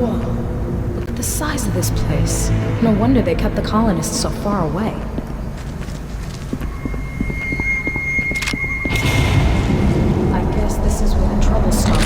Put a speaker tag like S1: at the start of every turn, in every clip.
S1: Look at the size of this place. No wonder they kept the colonists so far away. I guess this is where the trouble started.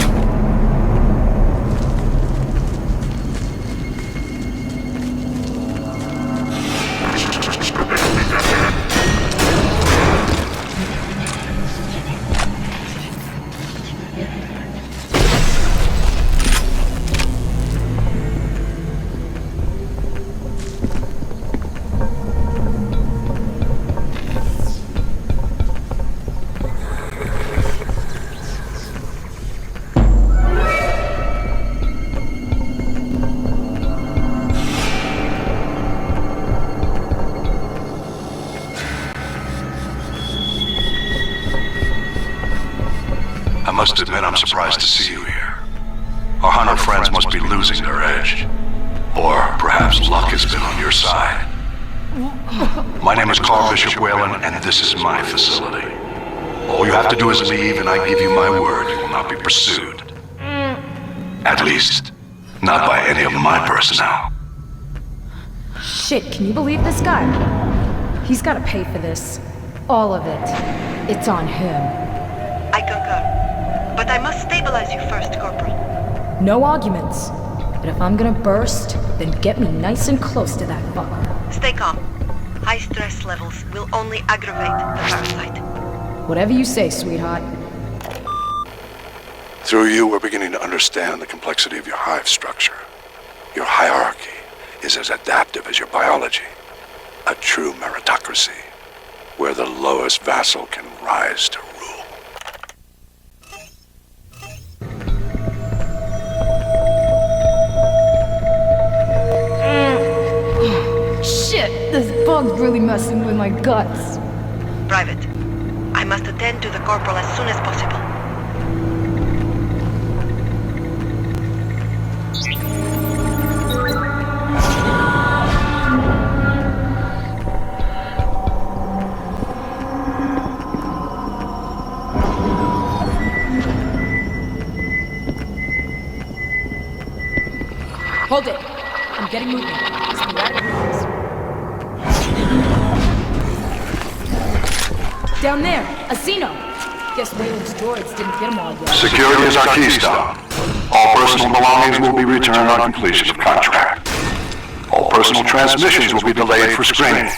S2: I must admit I'm surprised to see you here. Our hunter friends must be losing their edge. Or perhaps luck has been on your side. My name is Carl Bishop Whalen, and this is my facility. All you have to do is leave, and I give you my word you will not be pursued. At least, not by any of my personnel.
S1: Shit, can you believe this guy? He's gotta pay for this. All of it. It's on him.
S3: I concur. But I must stabilize you first, Corporal.
S1: No arguments. But if I'm gonna burst, then get me nice and close to that fucker.
S3: Stay calm. High stress levels will only aggravate the parasite.
S1: Whatever you say, sweetheart.
S2: Through you, we're beginning to understand the complexity of your hive structure. Your hierarchy is as adaptive as your biology. A true meritocracy, where the lowest vassal can rise to rule.
S1: Shit, this bug's really messing with my guts.
S3: Private, I must attend to the Corporal as soon as possible.
S1: Hold it. I'm getting moving. Just be right at the Down there, a Xeno. Guess Whalen's droids didn't get them all yet.
S2: Security is our keystone. All personal belongings will be returned on completion of contract. All personal transmissions will be delayed for screening.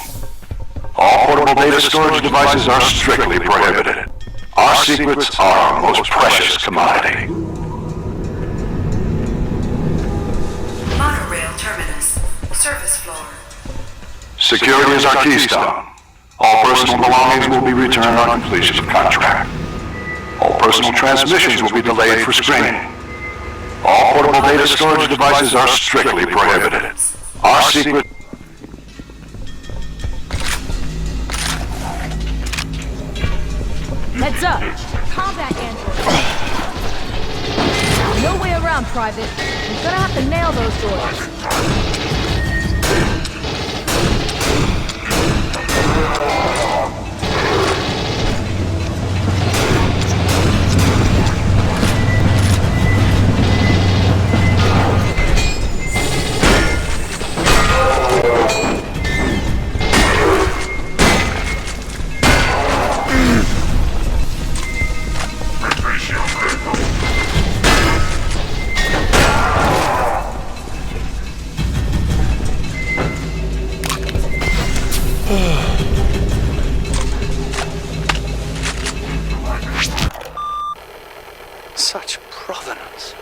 S2: All portable data storage devices are strictly prohibited. Our secrets are our most precious commodity.
S4: Monorail terminus. Service floor.
S2: Security is our keystone. All personal belongings will be returned on completion of contract. All personal transmissions will be delayed for screening. All portable data storage devices are strictly prohibited. Our secret...
S1: Heads up! Combat android! No way around, Private. We're gonna have to nail those doors.
S5: Such provenance.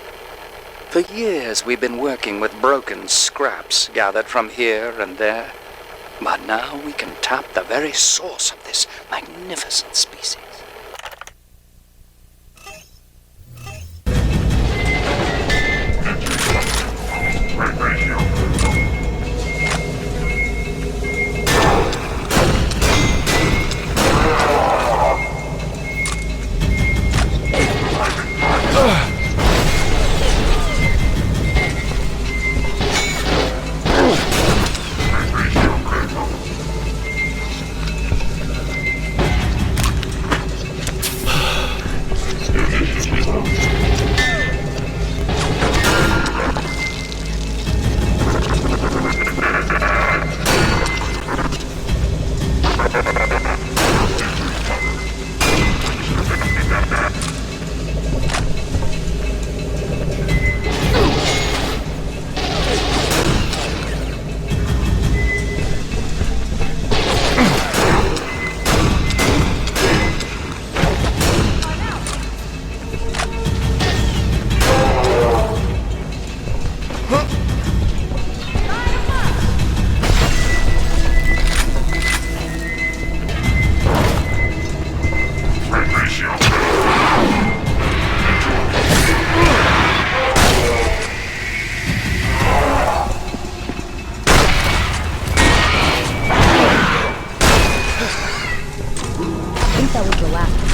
S5: For years we've been working with broken scraps gathered from here and there. But now we can tap the very source of this magnificent species.
S1: think that was the last one.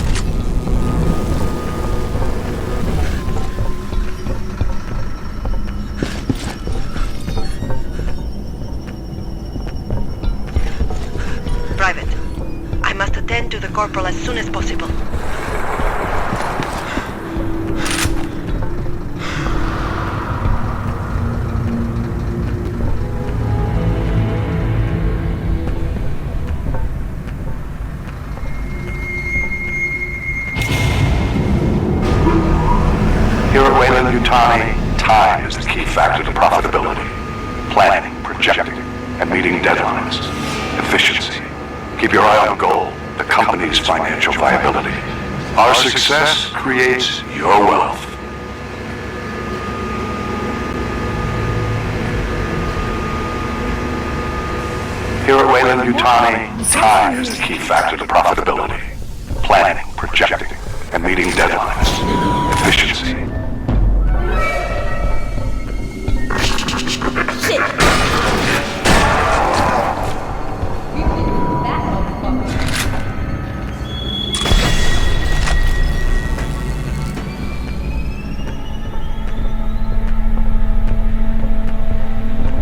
S3: Private, I must attend to the corporal as soon as possible.
S2: Here at Weyland-Yutani, time is the key factor to profitability. Planning, projecting, and meeting deadlines. Efficiency. Keep your eye on the goal, the company's financial viability. Our success creates your wealth. Here at Weyland-Yutani, time is the key factor to profitability. Planning, projecting, and meeting deadlines. Efficiency.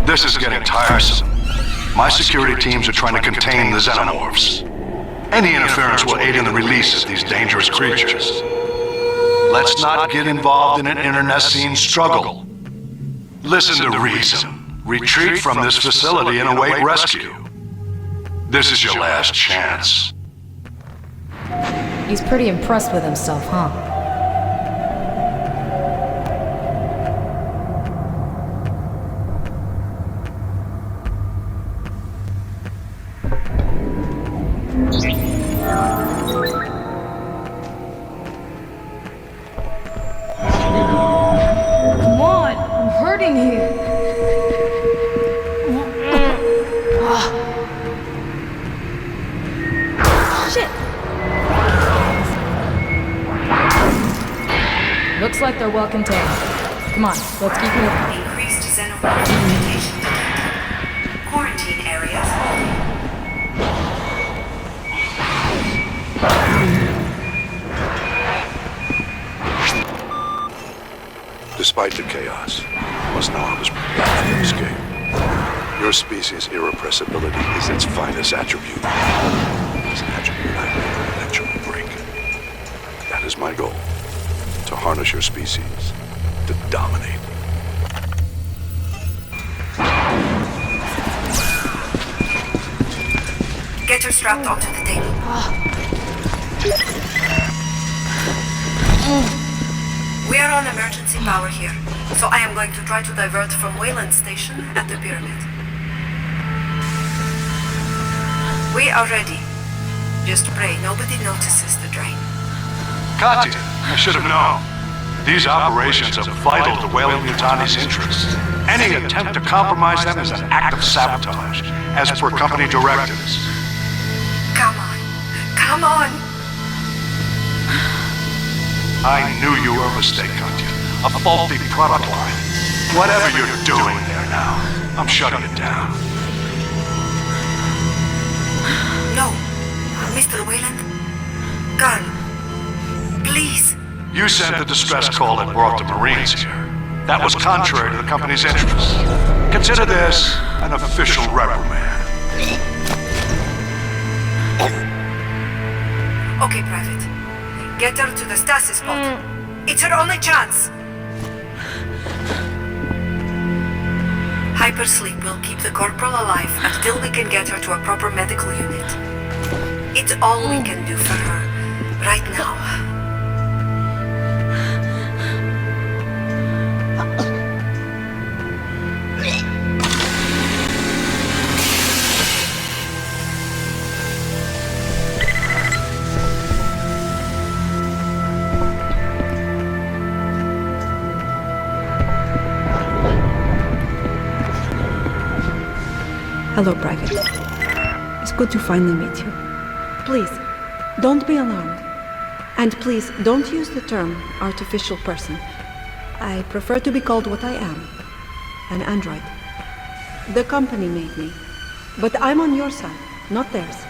S2: This is getting tiresome. My security teams are trying to contain the xenomorphs. Any interference will aid in the release of these dangerous creatures. Let's not get involved in an internecine struggle. Listen to reason. Retreat from this facility and await rescue. This is your last chance.
S1: He's pretty impressed with himself, huh? Come on, I'm hurting here. Shit! Looks like they're well contained. Come on, let's keep moving.
S4: Increased xenomorph mutation detected. Quarantine areas holding.
S2: Despite the chaos, you must know I was prepared for escape. Your species' irrepressibility is its finest attribute. It's an attribute I will eventually break. That is my goal. To harness your species. To dominate.
S4: Get her strapped onto the table. We are on emergency power here, so I am going to try to divert from Wayland Station at the pyramid. We are ready. Just pray nobody notices the drain.
S2: Katya, I should have known. These operations are vital to Weyland-Yutani's interests. Any attempt to compromise them is an act of sabotage, as per company directives.
S4: Come on. Come on!
S2: I knew you were a mistake, Katya. A faulty product line. Whatever you're doing there now, I'm shutting it down.
S4: No. Mr. Wayland. Carl. Please.
S2: You sent the distress call that brought the Marines here. That was contrary to the company's interests. Consider this an official reprimand.
S4: Okay, Private. Get her to the stasis pod. It's her only chance. Hypersleep will keep the corporal alive until we can get her to a proper medical unit. It's all we can do for her right now.
S6: Hello, Private. It's good to finally meet you. Please, don't be alarmed. And please, don't use the term artificial person. I prefer to be called what I am, an android. The company made me, but I'm on your side, not theirs.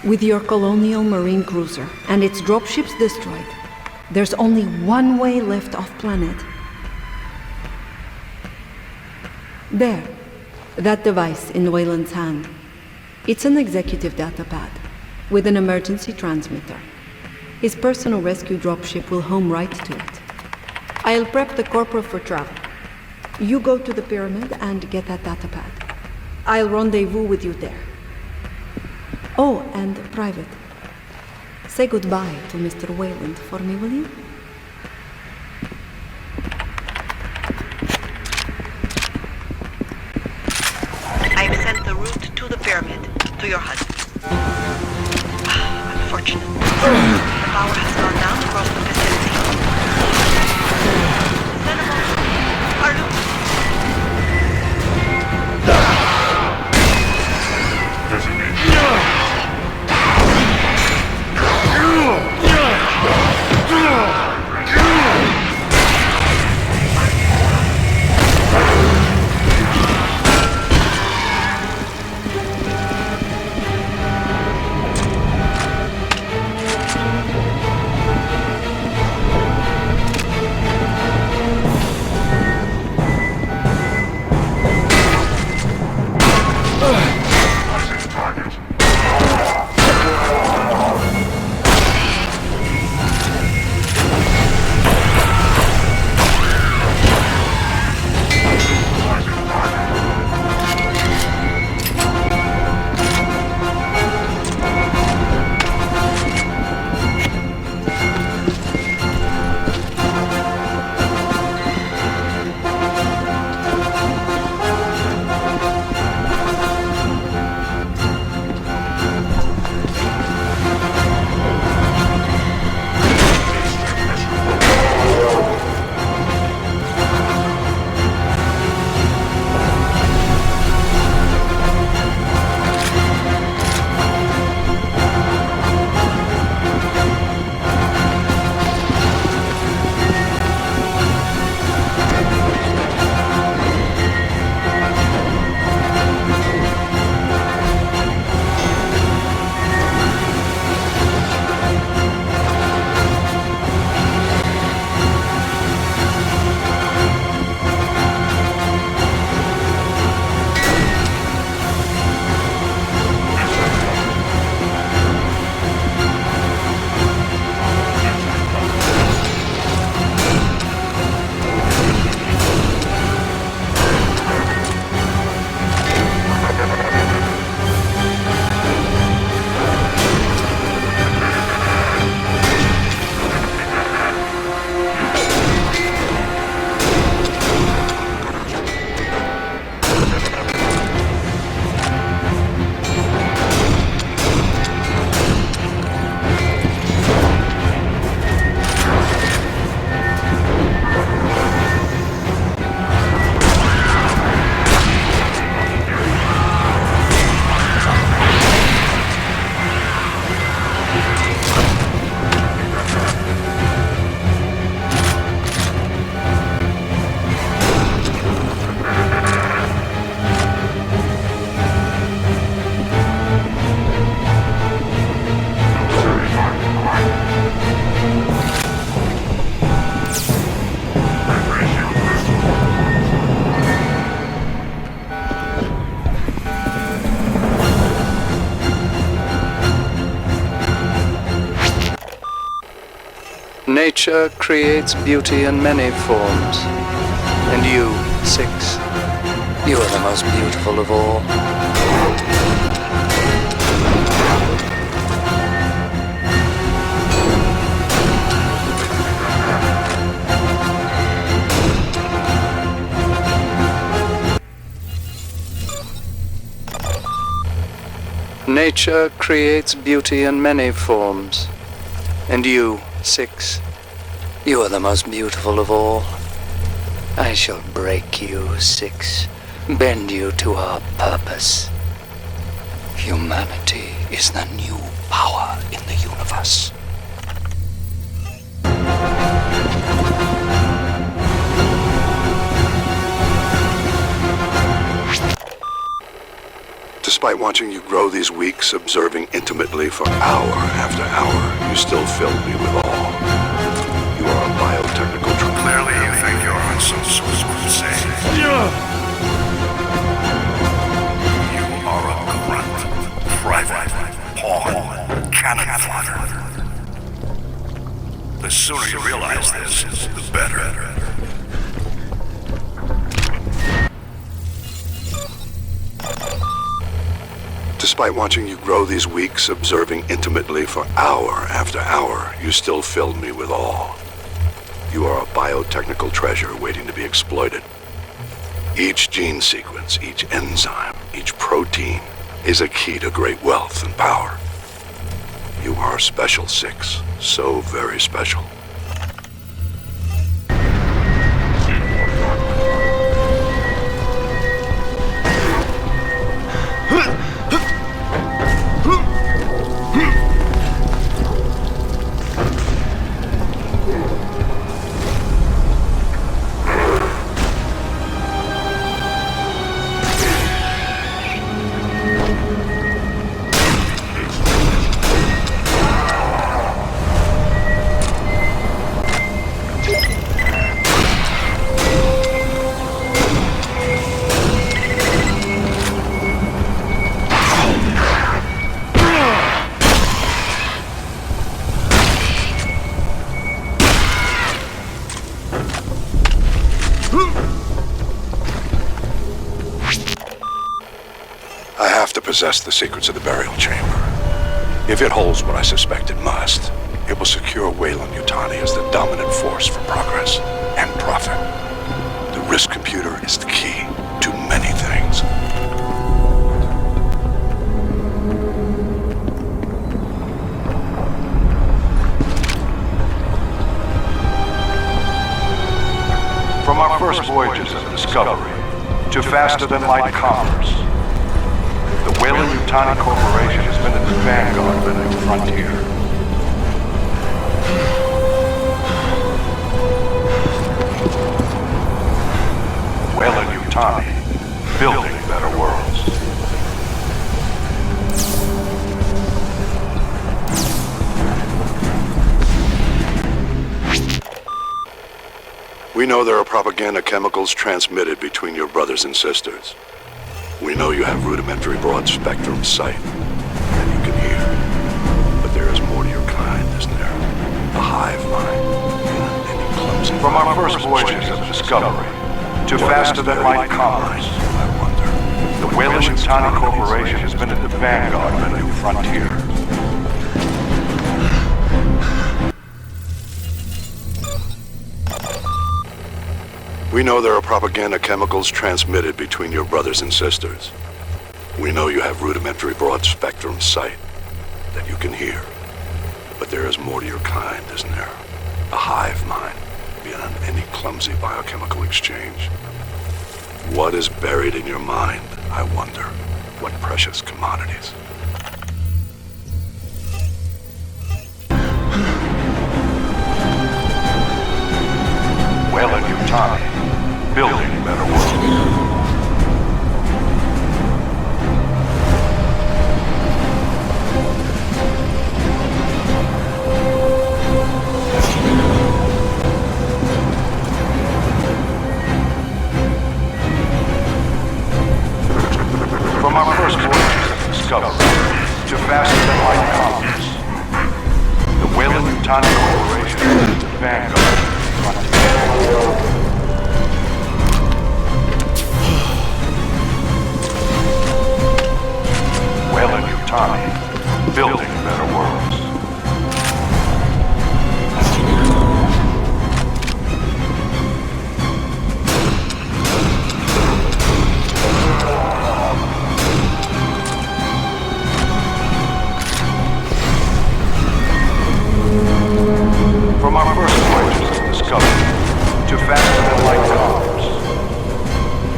S6: With your colonial marine cruiser and its dropships destroyed, there's only one way left off-planet. There. That device in Wayland's hand. It's an executive datapad with an emergency transmitter. His personal rescue dropship will home right to it. I'll prep the corporal for travel. You go to the pyramid and get that datapad. I'll rendezvous with you there. Oh, and Private. Say goodbye to Mr. Wayland for me, will you?
S3: I've sent the route to the pyramid, to your hut. Unfortunate. The power has gone down across the vicinity. Xenomorphs are loose.
S5: Nature creates beauty in many forms. And you, Six, you are the most beautiful of all. Nature creates beauty in many forms. And you, Six, you are the most beautiful of all. I shall break you, Six, bend you to our purpose. Humanity is the new power in the universe.
S2: Despite watching you grow these weeks, observing intimately for hour after hour, you still filled me with awe. You are a biotechnical trend. Clearly you think you're on some sort of crusade. You are a grunt, private, pawn, cannon fodder. The sooner you realize this, the better. Despite watching you grow these weeks, observing intimately for hour after hour, you still filled me with awe. You are a biotechnical treasure waiting to be exploited. Each gene sequence, each enzyme, each protein is a key to great wealth and power. You are special, Six. So very special. Possess the secrets of the burial chamber. If it holds what I suspect it must, it will secure Weyland-Yutani as the dominant force for progress and profit. The risk computer is the key to many things. From our first voyages of discovery to faster-than-light commerce, the Weyland-Yutani Corporation has been at the vanguard of the new frontier. Weyland-Yutani, building better worlds. We know there are propaganda chemicals transmitted between your brothers and sisters. We know you have rudimentary broad-spectrum sight, and you can hear. But there is more to your kind, isn't there? A hive mind, any clumsy... From our first voyages of discovery to faster-than-light commerce, I wonder. The Weyland-Yutani Corporation has been at the vanguard of the new frontier. We know there are propaganda chemicals transmitted between your brothers and sisters. We know you have rudimentary broad-spectrum sight, that you can hear. But there is more to your kind, isn't there? A hive mind, beyond any clumsy biochemical exchange. What is buried in your mind, I wonder? What precious commodities? Weyland-Yutani, building better worlds. From our first voyages of discovery to faster-than-light commerce, the Weyland-Yutani Corporation is the vanguard of the frontier. Weyland-Yutani, building better worlds. From our first voyages of discovery to faster-than-light commerce,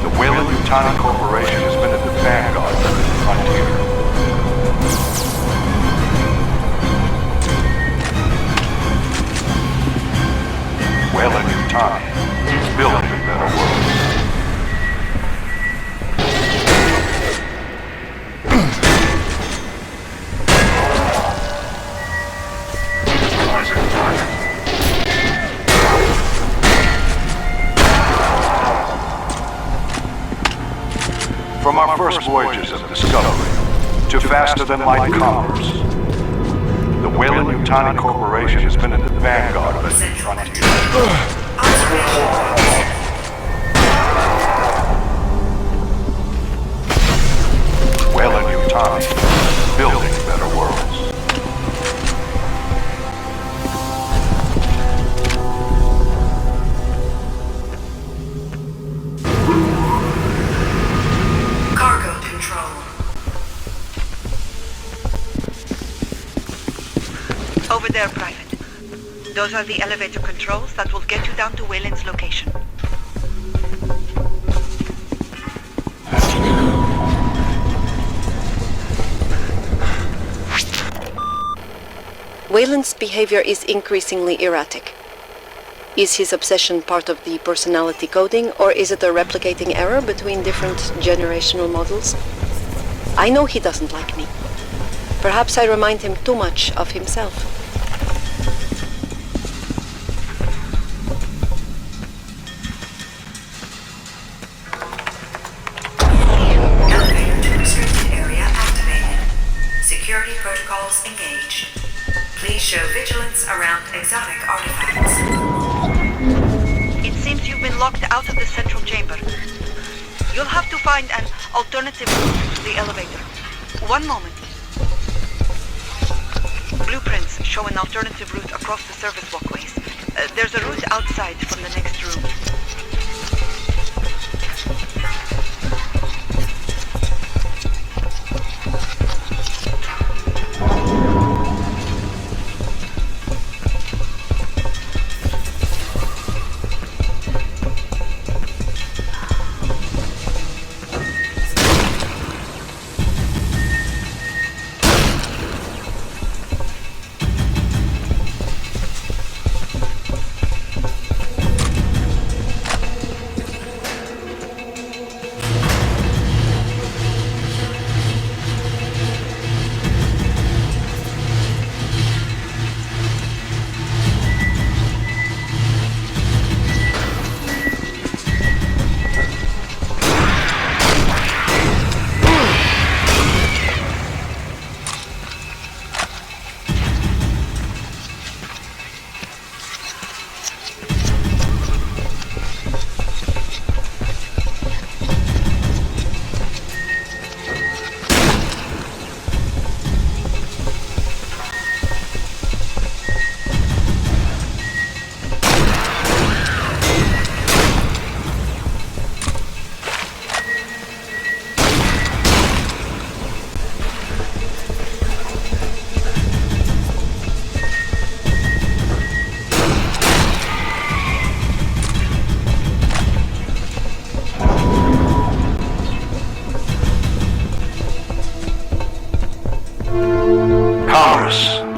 S2: the Weyland-Yutani Corporation has been at the vanguard of the frontier. From our first voyages of discovery to faster-than-light commerce, the Weyland-Yutani Corporation has been at the vanguard of the frontier. Weyland-Yutani, building better worlds.
S4: Cargo control.
S3: Over there, Private. Those are the elevator controls that will get you down to Wayland's location.
S6: Wayland's behavior is increasingly erratic. Is his obsession part of the personality coding, or is it a replicating error between different generational models? I know he doesn't like me. Perhaps I remind him too much of himself.
S4: Elevator to restricted area activated. Security protocols engaged. Please show vigilance around exotic artifacts.
S3: It seems you've been locked out of the central chamber. You'll have to find an alternative route to the elevator. One moment. Blueprints show an alternative route across the service walkways. There's a route outside from the next room.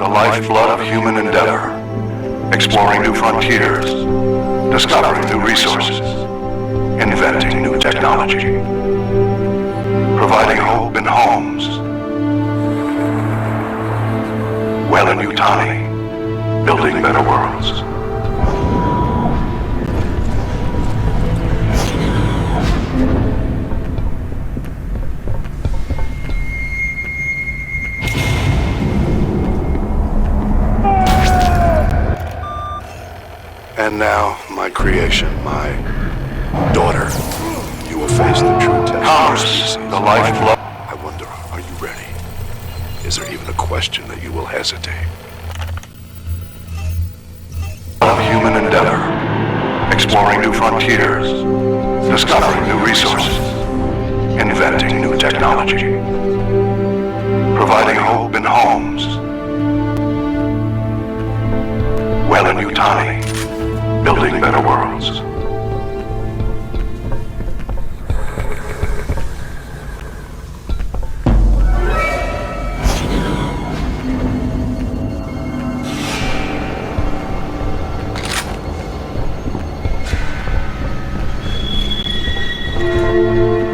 S2: The lifeblood of human endeavor. Exploring new frontiers. Discovering new resources. Inventing new technology. Providing hope in homes. Weyland-Yutani. Building better worlds. And now, my creation, my daughter, you will face the true test. Commerce, the lifeblood. I wonder, are you ready? Is there even a question that you will hesitate? Of human endeavor, exploring new frontiers, discovering new resources, inventing new technology, providing hope in homes. Weyland-Yutani. Building better worlds.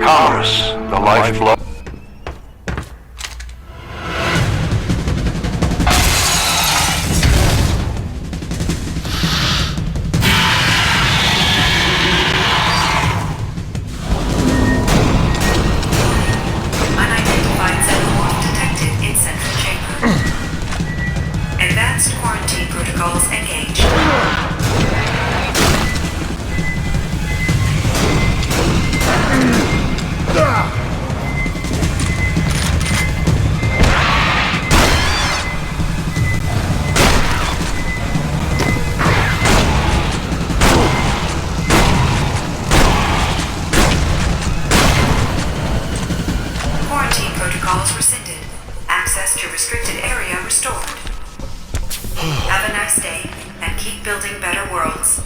S2: Commerce, the lifeblood.
S4: Advanced quarantine protocols engaged. Quarantine protocols rescinded. Access to restricted area restored. Have a nice day, and keep building better worlds.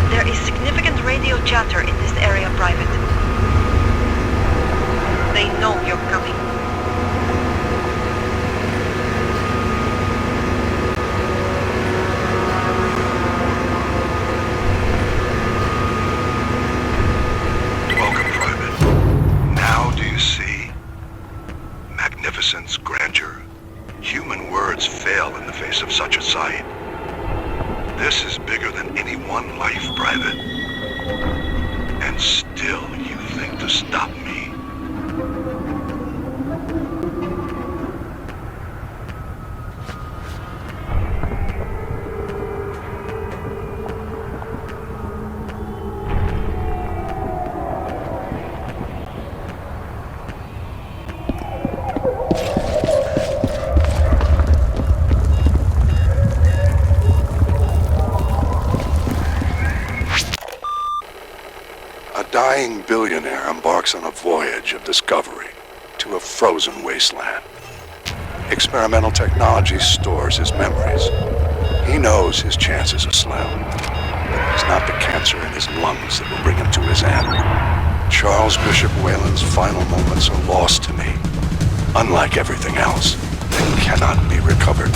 S3: There is significant radio chatter in this area, Private. They know you're coming.
S2: Welcome, Private. Now do you see? Magnificence, grandeur. Human words fail in the face of such a sight. This is bigger than any one life, Private. And still you think to stop me? A dying billionaire embarks on a voyage of discovery to a frozen wasteland. Experimental technology stores his memories. He knows his chances are slim. It's not the cancer in his lungs that will bring him to his end. Charles Bishop Whalen's final moments are lost to me. Unlike everything else, they cannot be recovered.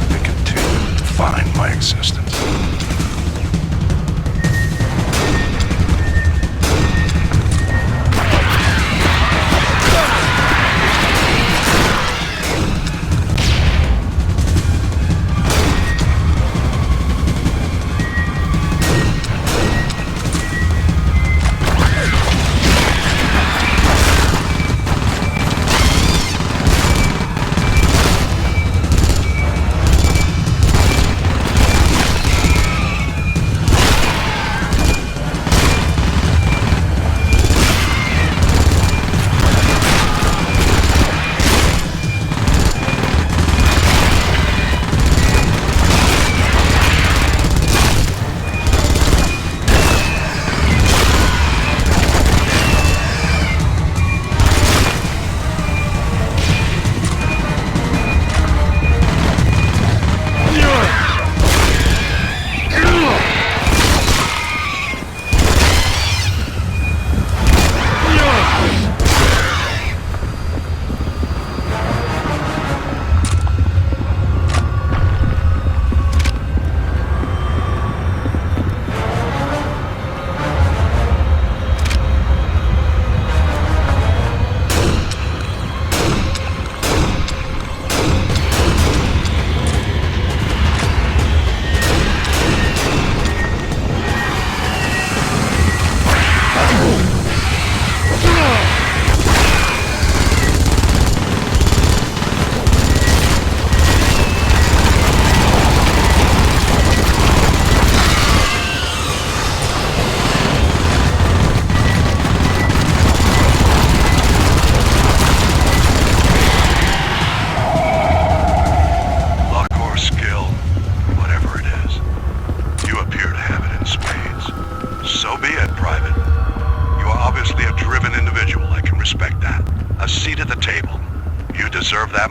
S2: They continue to define my existence.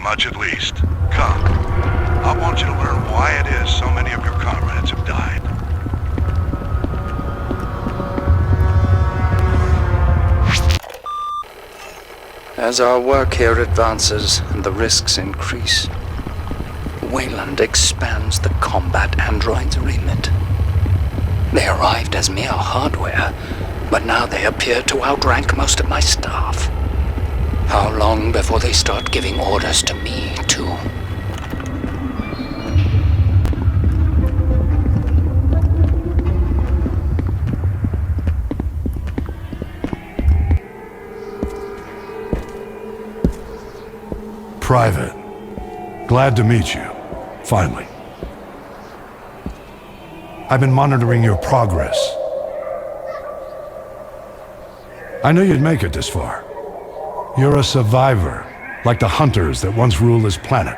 S2: much at least. Come. I want you to learn why it is so many of your comrades have died.
S5: As our work here advances and the risks increase, Wayland expands the combat android's remit. They arrived as mere hardware, but now they appear to outrank most of my staff. How long before they start giving orders to me, too?
S7: Private. Glad to meet you. Finally. I've been monitoring your progress. I knew you'd make it this far. You're a survivor, like the hunters that once ruled this planet.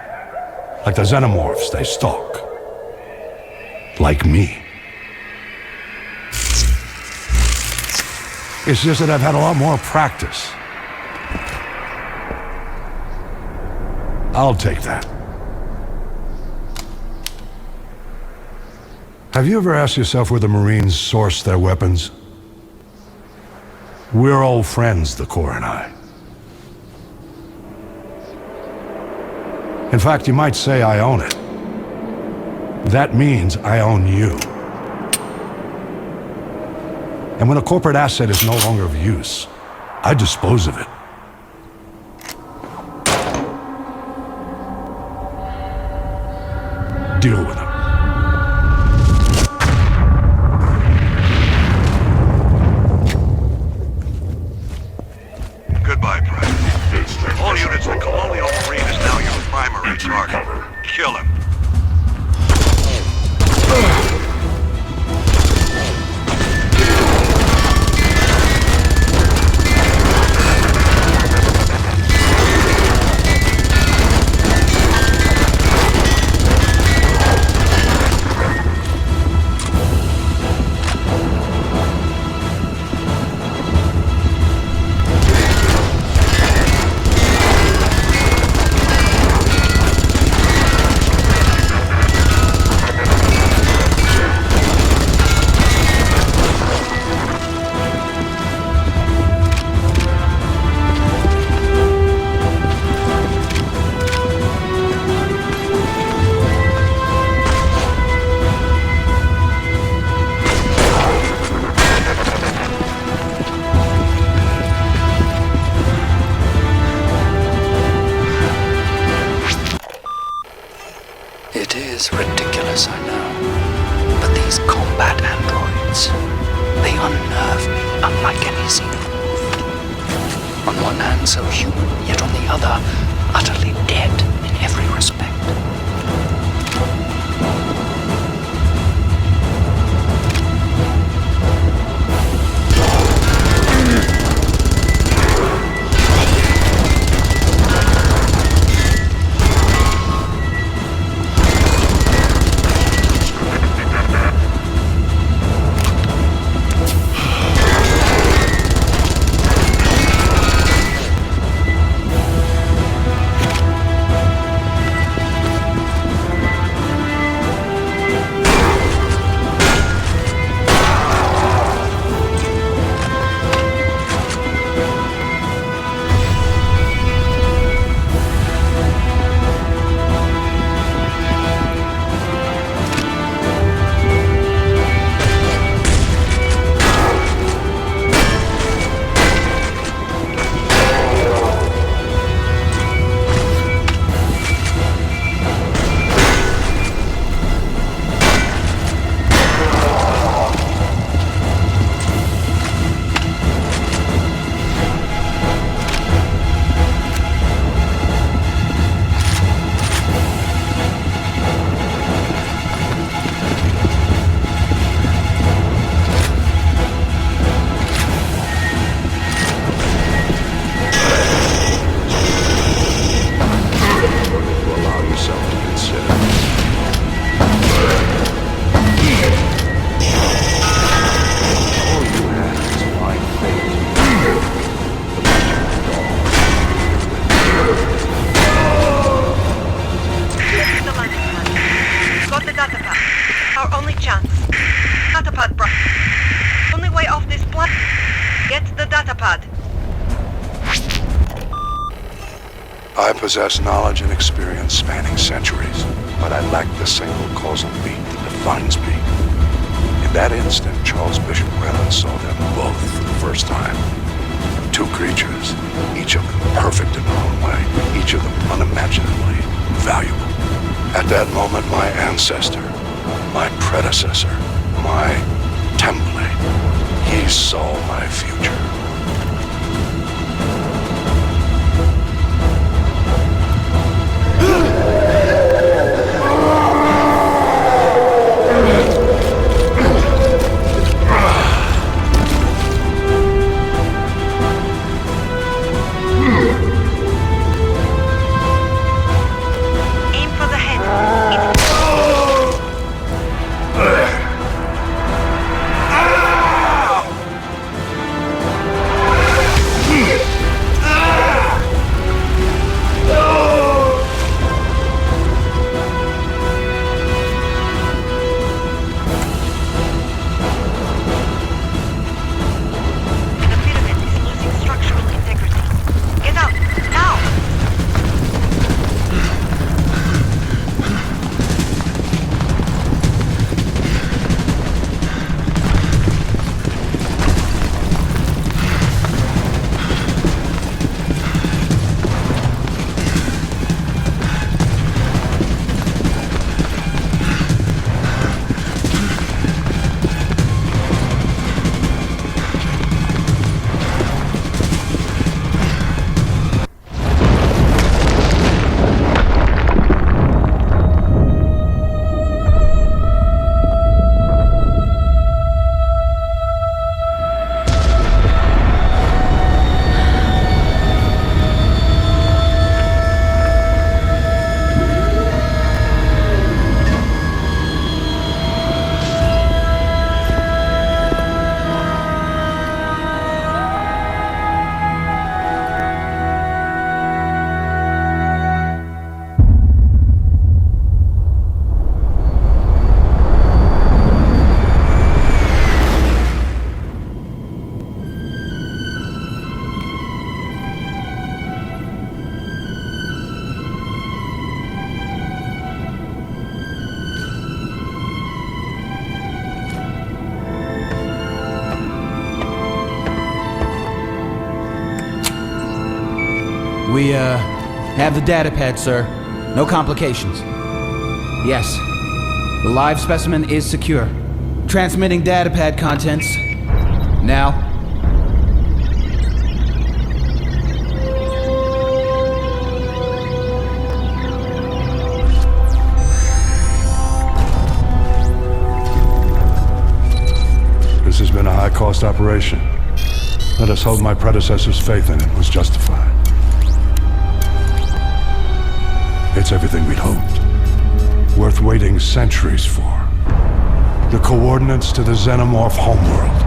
S7: Like the xenomorphs they stalk. Like me. It's just that I've had a lot more practice. I'll take that. Have you ever asked yourself where the Marines source their weapons? We're old friends, the Corps and I. In fact, you might say I own it. That means I own you. And when a corporate asset is no longer of use, I dispose of it. Deal with them.
S2: Goodbye, Private. All units, the Colonial Marine is now your primary target. Kill him.
S5: It is ridiculous, I know. But these combat androids, they unnerve me unlike any xenomorph. On one hand, so human, yet on the other, utterly dead in every respect.
S2: I possess knowledge and experience spanning centuries, but I lack the single causal beat that defines me. In that instant, Charles Bishop Whalen saw them both for the first time. Two creatures, each of them perfect in their own way, each of them unimaginably valuable. At that moment, my ancestor, my predecessor, my template, he saw my future.
S3: Aim for the head. The pyramid is losing structural integrity. Get out, now!
S8: We, have the data pad, sir. No complications. Yes. The live specimen is secure. Transmitting data pad contents. Now.
S7: This has been a high-cost operation. Let us hope my predecessor's faith in it was justified. It's everything we'd hoped. Worth waiting centuries for. The coordinates to the Xenomorph homeworld.